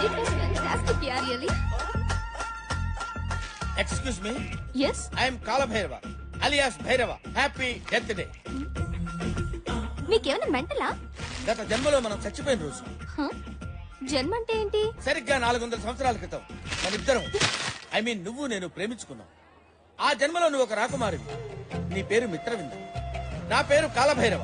It was fantastic, yeah, really. Excuse me. Yes. I am Kala Bhairava, alias Bhairava. Happy death day. మీకేమైనా మెంటలా? గత జన్మలో మనం చచ్చిపోయిన రోజు. జన్మ అంటే ఏంటి? సరిగ్గా 400 సంవత్సరాల క్రితం మనిద్దరం నువ్వు నేను ప్రేమించుకున్నాం. ఆ జన్మలో నువ్వు ఒక రాకుమారివి. నీ పేరు మిత్రవింద, నా పేరు కాలభైరవ.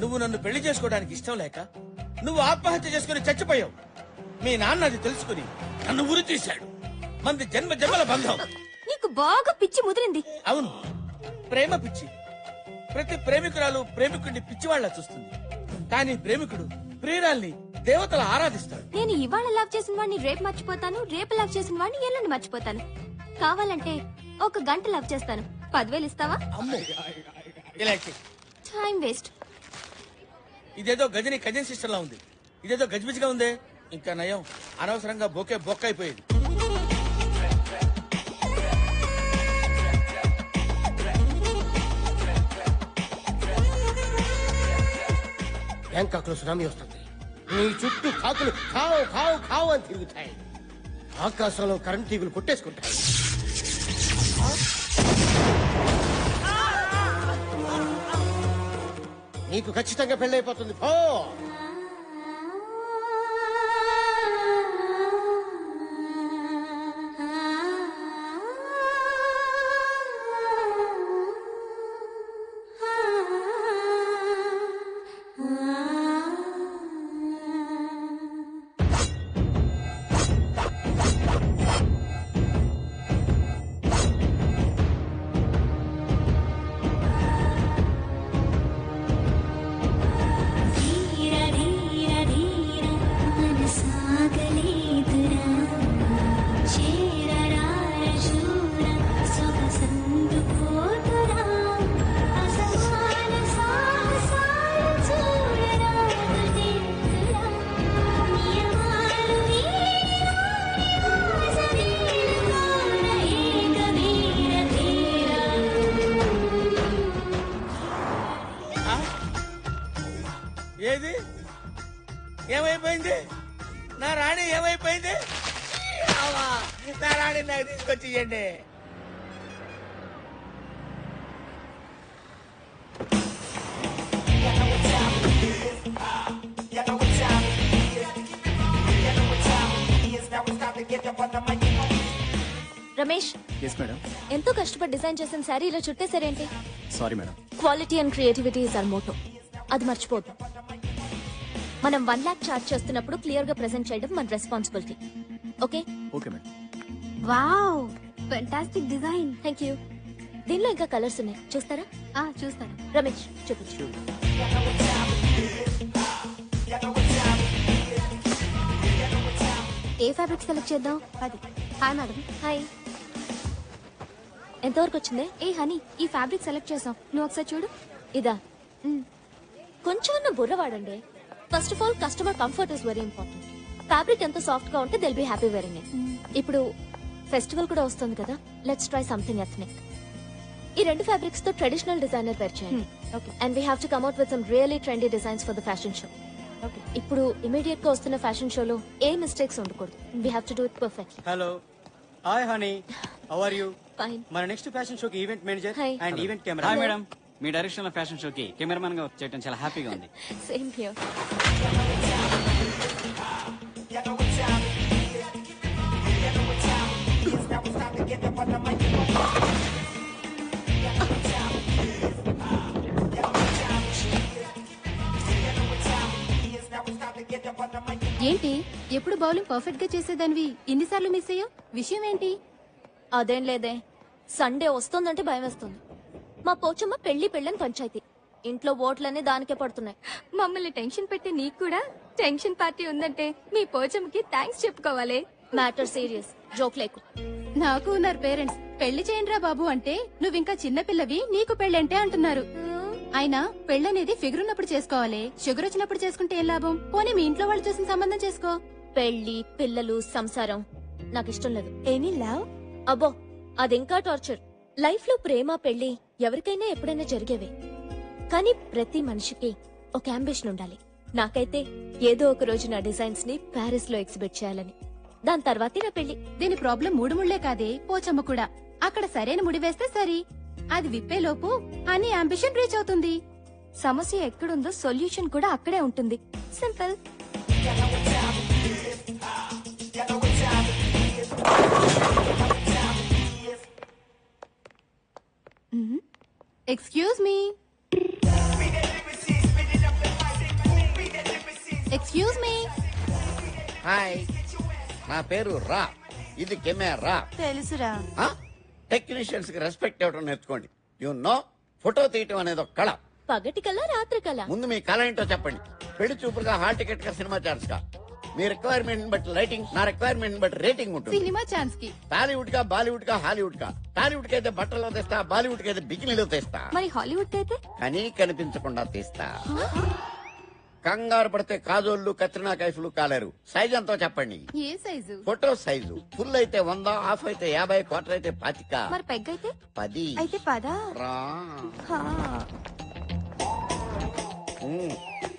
నువ్వు నన్ను పెళ్లి చేసుకోవడానికి ఇష్టం లేక నువ్వు ఆత్మహత్య చేసుకుని చచ్చిపోయావు. మీ నాన్న అది తెలుసుకుని నన్ను ఉరి తీశాడు. మంది జన్మ జన్మల బంధం. నీకు బాగా పిచ్చి ముదిరింది. అవును, ప్రేమ పిచ్చి. ప్రతి ప్రేమికురాలు ప్రేమికుడిని పిచ్చివాళ్లా చూస్తుంది. కానీ ప్రేమికుడు ప్రియురాల్ని దేవతలు ఆరాధిస్తాడు. నేను ఇవాళ లవ్ చేసిన వాడిని రేపు మర్చిపోతాను, రేపు లవ్ చేసిన వాడిని ఎల్లుండి మర్చిపోతాను. కావాలంటే 1 గంట లవ్ చేస్తాను. 10,000 ఇస్తావా? అమ్మో, ఇలా టైం వేస్ట్. ఇదేదో గజని కజిన్ సిస్టర్ లా ఉంది. ఇదేదో గజిబిజిగా ఉందే. ఇంకా నయం, అనవసరంగా బొక్క అయిపోయేది. బ్యాంకాక్ లో సునామీ వస్తుంది. నీ చుట్టూ కాకులు ఖావు ఖావు ఖావు అని తిరుగుతాయి. ఆకాశంలో కరెంట్ తీగులు కొట్టేసుకుంటాయి. నీకు ఖచ్చితంగా పెళ్ళైపోతుంది. పో. ఏది ఏమైపోయింది? నా రాణి ఏమైపోయింది? నా రాణి నాకు తీసుకొచ్చి ఇవ్వండి. Ramesh, yes madam. ఎంతో కష్టపడి డిజైన్ చేసిన శారీ ఇలా చుట్టేసారేంటి? Sorry madam. Quality and creativity is our motto. అది మర్చిపోద్దు. మనం 1 lakh చార్జ్ చేస్తున్నప్పుడు క్లియర్ గా ప్రెజెంట్ చేయడం మన responsibility. Okay? Okay madam. Wow, fantastic design. Thank you. దీనిలో ఇంకా కలర్స్ ఉన్నాయి, చూస్తారా? చూస్తాను. రమేష్, చూపించు. ఏ ఫ్యాబ్రిక్ సెలెక్ట్ చేద్దాం? అది. Hi madam. హాయ్. ఎంతవరకు వచ్చింది? ఏ హనీ, ఈ ఫ్యాబ్రిక్ సెలెక్ట్ చేసాం. నువ్వు ఒకసారి చూడు. ఇదా? కొంచెం బుర్ర వాడండి. First of all customer comfort is very important. Fabric ఎంత సాఫ్ట్ గా ఉంటే they'll be happy wearing it. ఇప్పుడు ఫెస్టివల్ కూడా వస్తుంది కదా, లెట్స్ ట్రై సంథింగ్ ఎథ్నిక్. ఈ 2 ఫ్యాబ్రిక్స్ తో ట్రెడిషనల్ డిజైనర్ వేర్ చేయండి. And we have to come out with some really trendy designs for the fashion show. ఇప్పుడు ఇమీడియట్ గా వస్తున్న ఫ్యాషన్ షోలో ఏ మిస్టేక్స్ ఉండకూడదు. We have to do it perfectly. Hello, hi honey, how are you? Fine. మన next fashion షోకి event manager Hi. And event camera. Hi madam, మీ direction లో ఫ్యాషన్ షోకి కెమెరామన్ గా చేయడం చాలా హ్యాపీగా ఉంది. Same here. ఏంటి ఎప్పుడు బౌలింగ్ పర్ఫెక్ట్ గా చేసేదానివి ఇన్నిసార్లు మిస్ అయ్యా? విషయం ఏంటి? అదేం లేదే, సండే వస్తుందంటే భయం వేస్తుంది. మా పోచమ్మ పెళ్లిని పంచాయతీ. ఇంట్లో ఓట్లన్నీ దానికే పడుతున్నాయి. మమ్మల్ని టెన్షన్ పెట్టి నీకు కూడా టెన్షన్ పార్టీ ఉందంటే మీ పోచమ్మకి థ్యాంక్స్ చెప్పుకోవాలి. మ్యాటర్ సీరియస్, జోక్ లేకు. నాకు ఉన్నారు పేరెంట్స్. పెళ్లి చేయండిరా బాబు అంటే నువ్వింకా చిన్నపిల్లవి, నీకు పెళ్ళంటే అంటున్నారు. అయినా పెళ్ళనేది ఫిగర్ ఉన్నప్పుడు చేసుకోవాలి, షుగర్ వచ్చినప్పుడు చేసుకుంటే ఏం లాభం? పోనీ మీ ఇంట్లో వాళ్ళు చూసిన సంబంధం చేసుకో. పెళ్లి, పిల్లలు, సంసారం నాకు ఇష్టం లేదు. Any love? అబ్బో, అదింకా టార్చర్. లైఫ్ లో ప్రేమ, పెళ్లి ఎవరికైనా ఎప్పుడైనా జరిగేవే. కానీ ప్రతి మనిషికి ఒక అంబిషన్ ఉండాలి. నాకైతే ఏదో ఒక రోజు నా డిజైన్స్ ని ప్యారిస్ లో ఎగ్జిబిట్ చేయాలని. దాని తర్వాతే నా పెళ్లి. దీని ప్రాబ్లం 3 ముళ్లే కాదే, పోచమ్మ కూడా. అక్కడ సరైన ముడి వేస్తే సరి, అది విప్పేలోపు అని అంబిషన్ రీచ్ అవుతుంది. సమస్య ఎక్కడుందో సొల్యూషన్ కూడా అక్కడే ఉంటుంది. Simple. Excuse me, excuse me. Hi, నా పేరు రా. ఇది కెమెరా. తెలుసురా. టెక్నీషియన్స్ కి రెస్పెక్ట్ ఇవ్వడం నేర్చుకోండి. నో ఫోటో తీయటం అనేది ఒక కళ. పగటి కల్లా రాత్రి కల్లా. ముందు మీ కళ ఏంటో చెప్పండి. పెళ్లి చూపులుగా హాల్ టికెట్ గా సినిమా ఛాన్స్ గా. మీ రిక్వైర్మెంట్ బట్టి లైటింగ్, నా రిక్వైర్మెంట్ బట్టి రేటింగ్ ఉంటుంది. సినిమా ఛాన్స్ కి టాలీవుడ్ గా, బాలీవుడ్ గా, హాలీవుడ్ గా. టాలీవుడ్ కి అయితే బట్టల్లో తెస్తా, బాలీవుడ్ కి అయితే బికినీలో తెస్తా. మరి హాలీవుడ్ అయితే కానీ కనిపించకుండా తీస్తా. కంగారు పడితే కాజోళ్లు, కత్రినా కైఫ్లు కాలేరు. సైజ్ ఎంతో చెప్పండి. ఏ సైజు? ఫోటో సైజు ఫుల్ అయితే 100, హాఫ్ అయితే 50, క్వార్టర్ అయితే 25. మరి పెగ్ అయితే 10. అయితే పదా. రా.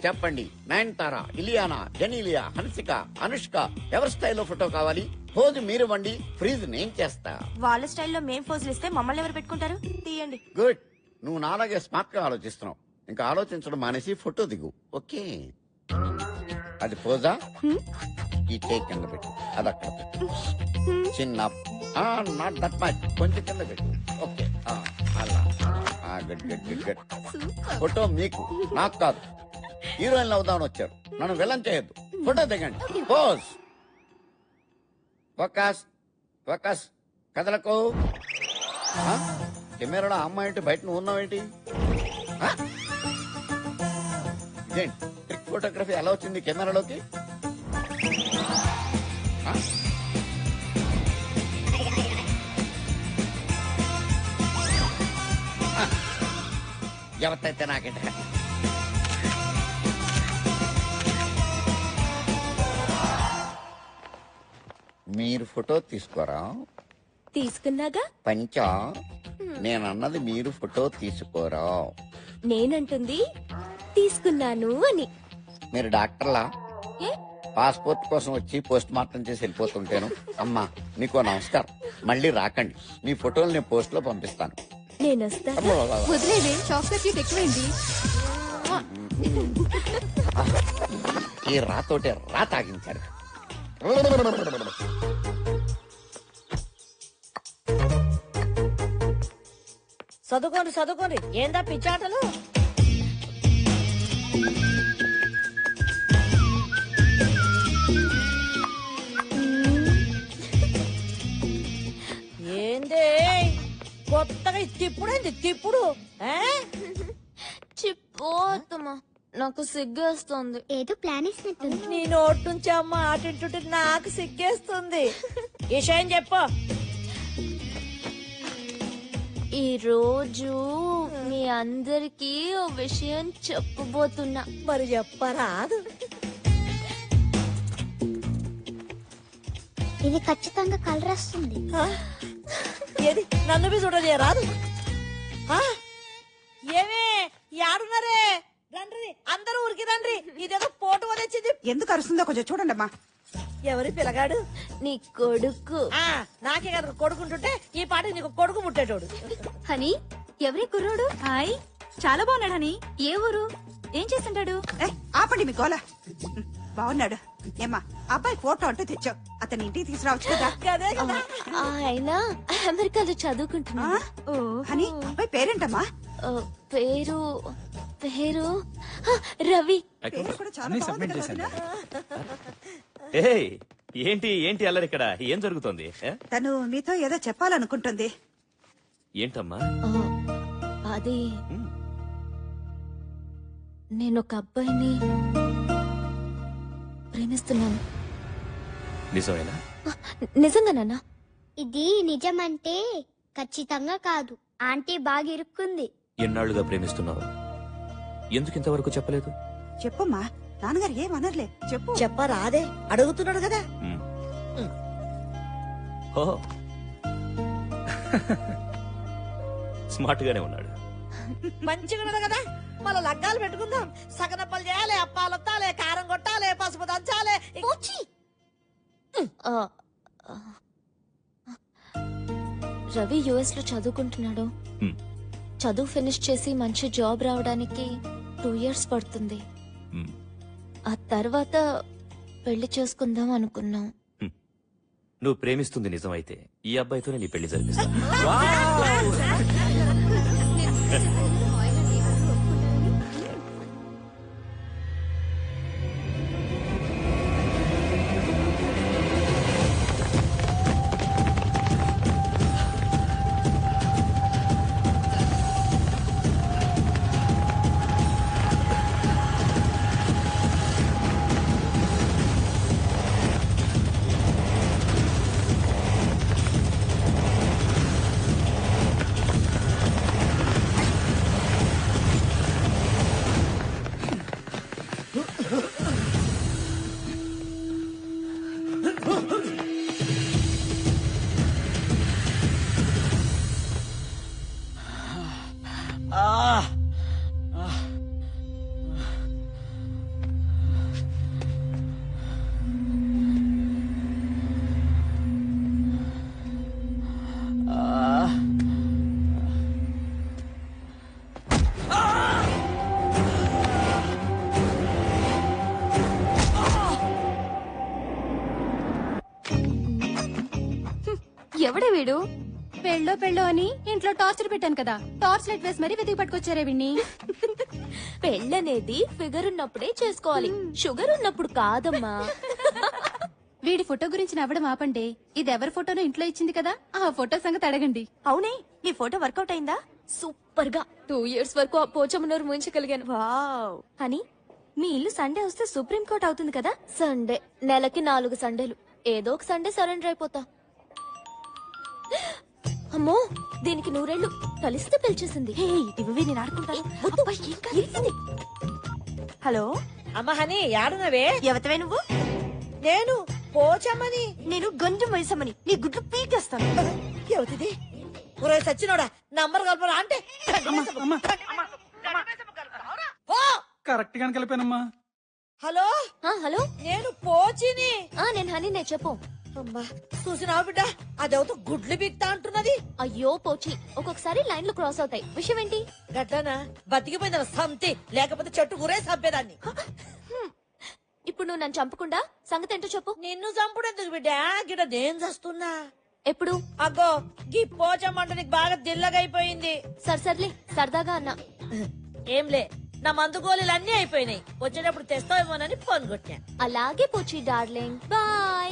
చెప్పండి. నయనతార, ఇలియానా, జెనీలియా, హన్సిక, అనుష్క ఎవరి స్టైల్లో ఫోటో కావాలి? పోజు మీరు వండి, ఫ్రీజ్ నేను చేస్తా. వాళ్ళ స్టైల్లో మేం ఫోజులు ఇస్తే మమ్మల్ని ఎవరు పెట్టుకుంటారు? తీయండి. గుడ్. నువ్వు నాలాగే స్మార్ట్ గా ఆలోచిస్తున్నావు. ఇంకా ఆలోచించడం మానేసి ఫోటో దిగు. ఓకే. అది పోజా. ఈ టేక్ కింద పెట్టు. అది అక్కడ పెట్టు. చిన్న నాట్ దట్ మచ్, కొంచెం కింద పెట్టు. ఓకే. అలా. Good good good good. Photo మీకు, నాకు కాదు. హీరోయిన్ అవుదామని వచ్చారు, నన్ను విలన్ చేయొద్దు. ఫోటో దిగండి. పోజ్. Focus focus. కదలకు. కెమెరాలో అమ్మాయి ఏంటి, బయట నువ్వు ఉన్నావేంటి? ఇదేంటి ట్రిక్ ఫోటోగ్రఫీ ఎలా వచ్చింది కెమెరాలోకి? ఎవరైతే నాకేంట. మీరు ఫోటో తీసుకోరా? తీసుకున్నాగా. పంచా, నేనన్నది మీరు ఫోటో తీసుకోరా. నేనంటుంది తీసుకున్నాను అని. మీరు డాక్టర్లా? ఏ? పాస్పోర్ట్ కోసం వచ్చి పోస్ట్ మార్టం చేసి వెళ్ళిపోతుంటాను. అమ్మా నీకో నమస్కారం. మళ్ళీ రాకండి. మీ ఫోటోలు నేను పోస్ట్ లో పంపిస్తాను. నేను వస్తా. వదిలేదే, చాక్లెట్ ఎక్కువైంది. ఈ రాతోటే రా తాగించారు. చదువుకోండి ఏందా పిచ్చాటలు? ఏందే కొత్తగా తిప్పుడేంది తిప్పుడు? చిపోతమ్మా, నాకు సిగ్గేస్తుంది. ఏదో ప్లాన్ వేసినట్టుంది. నీ నోటి నుంచి అమ్మ ఆటింటుంటే నాకు సిగ్గేస్తుంది. విషయం చెప్పు. ఈ రోజు మీ అందరికి ఓ విషయం చెప్పబోతున్నా. మరి చెప్పరాదు. ఇది ఖచ్చితంగా కలర్ వస్తుంది. ఏది నన్ను బి చూడలే రాదు. ఏమే యాడున్నారే? రండి అందరూ ఊరికి రండి. ఇదేదో పోటు వదిలింది. ఎందుకు అరుస్తుందో కొంచెం చూడండి అమ్మా. ఎవరి పిల్లగాడు? నీ కొడుకు. నాకే కనుక కొడుకుంటుంటే ఈ పాట నీకు కొడుకు ముట్టేటోడు. హనీ, ఎవరి కుర్రోడు? హాయ్, చాలా బాగున్నాడు హనీ. ఏ ఊరు? ఏం చేస్తుంటాడు? ఆపండి మీ గోల. బాగున్నాడు. ఏమ్మా అబ్బాయి ఫోటో అంటూ తెచ్చావు, అతని ఇంటికి తీసుకురావచ్చు కదా. అదే కదా. ఆయన అమెరికాలో చదువుకుంటున్నా. ఓ హనీ, అబ్బాయి పేరేంటమ్మా? పేరు పేరు రవి. పేరు కూడా చాలా బాగుంది కదా వదినా? ఏంటి ఏంటి అల్లరి ఇక్కడ? ఏం జరుగుతోంది? తను నీతో ఏదో చెప్పాలనుకుంటుంది. ఏంటమ్మా? అది నేను ఒక అబ్బాయిని ప్రేమిస్తున్నాను. నిజమేనా? నిజంగానా? ఇది నిజమంటే ఖచ్చితంగా కాదు. ఆంటీ బాగా ఇరుక్కుంది. ఎన్నాళ్లుగా ప్రేమిస్తున్నావు? ఎందుకు ఇంతవరకు చెప్పలేదు? చెప్పమ్మా, నాన్నగారు ఏమనర్లే. చెప్పు. చెప్పరాదే, అడుగుతున్నాడు కదా. ఓహో, స్మార్ట్ గానే ఉన్నాడు. మంచిగా ఉన్నది కదా మళ్ళీ లగ్గాలు పెట్టుకుందాం. సగనప్పలు చేయాలి, అప్పాలు వత్తాలి, కారం కొట్టాలి, పసుపు దంచాలి. రవి యుఎస్ లో చదువుకుంటున్నాడు. హ్మ్. చదువు ఫినిష్ చేసి మంచి జాబ్ రావడానికి 2 years పడుతుంది. హ్మ్. ఆ తర్వాత పెళ్లి చేసుకుందాం అనుకున్నాం. నువ్వు ప్రేమిస్తుంది నిజమైతే ఈ అబ్బాయితోనే నీ పెళ్లి జరిపిస్తా. ఎవడే వీడు? పెళ్ళో అని ఇంట్లో టార్చర్ పెట్టాను కదా, టార్చ్ లైట్ వేసి మరీ వెతికి పట్టుకొచ్చారే విన్ని. పెళ్ళనేది ఫిగర్ ఉన్నప్పుడే చేసుకోవాలి, షుగర్ ఉన్నప్పుడు కాదమ్మా. వీడి ఫోటో గురించి నవ్వడం ఆపండి. ఇది ఎవరి ఫోటోనో ఇంట్లో ఇచ్చింది కదా, ఆ ఫోటో సంగతి అడగండి. అవునే, నీ ఫోటో వర్కౌట్ అయిందా? సూపర్ గా 2 years వరకు ఆ పోచమ్మనూరు ముంచగలిగాను. వావ్. అని మీ ఇల్లు సండే వస్తే సుప్రీం కోర్ట్ అవుతుంది కదా? సండే నెలకి 4 సండేలు, ఏదో ఒక సండే సరెండర్ అయిపోతా. అమ్మో, దీనికి 100 కలిస్తే పిలిచేసింది. ఇవి నేను ఆడుకుంటాను. హలో అమ్మ హని, యాడునవే? ఎవతవే నువ్వు? నేను పోచమ్మని. నేను గంజం వయసమ్మని, నీ గుడ్లు పీకేస్తాను. ఎవతిది? ఒరే సచ్చినోడా, నంబర్ కలపరా అంటే కరెక్ట్ గానే కలిపానమ్మా. హలో హలో, నేను పోచిని. నేను హనీనే, చెప్పు. అమ్మా చూసినావు బిడ్డ, అదేవతో గుడ్లు బిక్తా అంటున్నది. అయ్యో పోచి, ఒక్కొక్కసారి లైన్లు క్రాస్ అవుతాయి. విషయం ఏంటి? గట్లనా? బతికిపోయిందా సంతి, లేకపోతే చెట్టు గురే చంపేదాన్ని. ఇప్పుడు నువ్వు నన్ను చంపకుండా సంగతి ఏంటో చెప్పు. నిన్ను చంపుడు ఎందుకు బిడ్డ, గిడ నేను చస్తున్నా. ఎప్పుడు? అగ్గో గీ పోచమ్మంట నీకు బాగా దిల్లగా అయిపోయింది. సర్లే, సరదాగా అన్నా. ఏంలే, నా మందు గోళీలు అన్నీ అయిపోయినాయి. వచ్చేటప్పుడు తెస్తావేమోనని ఫోన్ కొట్టా. అలాగే పోచి డార్లింగ్, బాయ్.